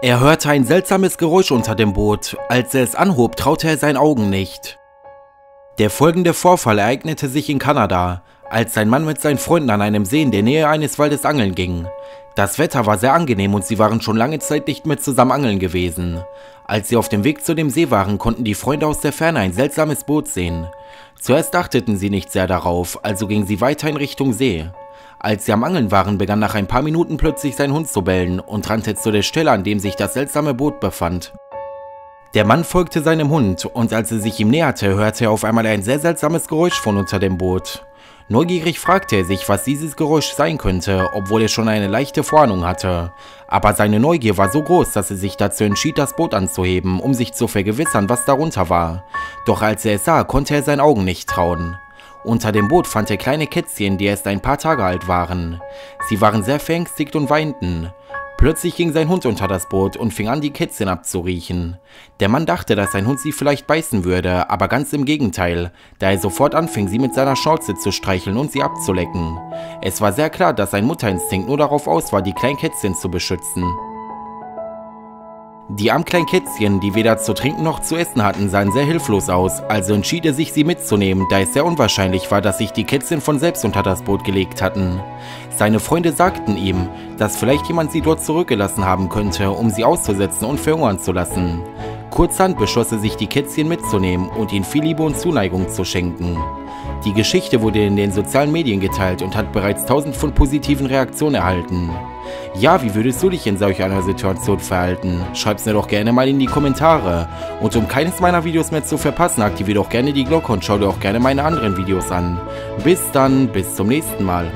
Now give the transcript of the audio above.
Er hörte ein seltsames Geräusch unter dem Boot. Als er es anhob, traute er seinen Augen nicht. Der folgende Vorfall ereignete sich in Kanada, als ein Mann mit seinen Freunden an einem See in der Nähe eines Waldes angeln ging. Das Wetter war sehr angenehm und sie waren schon lange Zeit nicht mehr zusammen angeln gewesen. Als sie auf dem Weg zu dem See waren, konnten die Freunde aus der Ferne ein seltsames Boot sehen. Zuerst achteten sie nicht sehr darauf, also gingen sie weiter in Richtung See. Als sie am Angeln waren, begann nach ein paar Minuten plötzlich sein Hund zu bellen und rannte zu der Stelle, an dem sich das seltsame Boot befand. Der Mann folgte seinem Hund und als er sich ihm näherte, hörte er auf einmal ein sehr seltsames Geräusch von unter dem Boot. Neugierig fragte er sich, was dieses Geräusch sein könnte, obwohl er schon eine leichte Vorahnung hatte. Aber seine Neugier war so groß, dass er sich dazu entschied, das Boot anzuheben, um sich zu vergewissern, was darunter war. Doch als er es sah, konnte er seinen Augen nicht trauen. Unter dem Boot fand er kleine Kätzchen, die erst ein paar Tage alt waren. Sie waren sehr verängstigt und weinten. Plötzlich ging sein Hund unter das Boot und fing an, die Kätzchen abzuriechen. Der Mann dachte, dass sein Hund sie vielleicht beißen würde, aber ganz im Gegenteil, da er sofort anfing, sie mit seiner Schnauze zu streicheln und sie abzulecken. Es war sehr klar, dass sein Mutterinstinkt nur darauf aus war, die kleinen Kätzchen zu beschützen. Die armen kleinen Kätzchen, die weder zu trinken noch zu essen hatten, sahen sehr hilflos aus, also entschied er sich, sie mitzunehmen, da es sehr unwahrscheinlich war, dass sich die Kätzchen von selbst unter das Boot gelegt hatten. Seine Freunde sagten ihm, dass vielleicht jemand sie dort zurückgelassen haben könnte, um sie auszusetzen und verhungern zu lassen. Kurzerhand beschloss er sich, die Kätzchen mitzunehmen und ihnen viel Liebe und Zuneigung zu schenken. Die Geschichte wurde in den sozialen Medien geteilt und hat bereits 1000 von positiven Reaktionen erhalten. Ja, wie würdest du dich in solch einer Situation verhalten? Schreib's mir doch gerne mal in die Kommentare. Und um keines meiner Videos mehr zu verpassen, aktiviere doch gerne die Glocke und schau dir auch gerne meine anderen Videos an. Bis dann, bis zum nächsten Mal.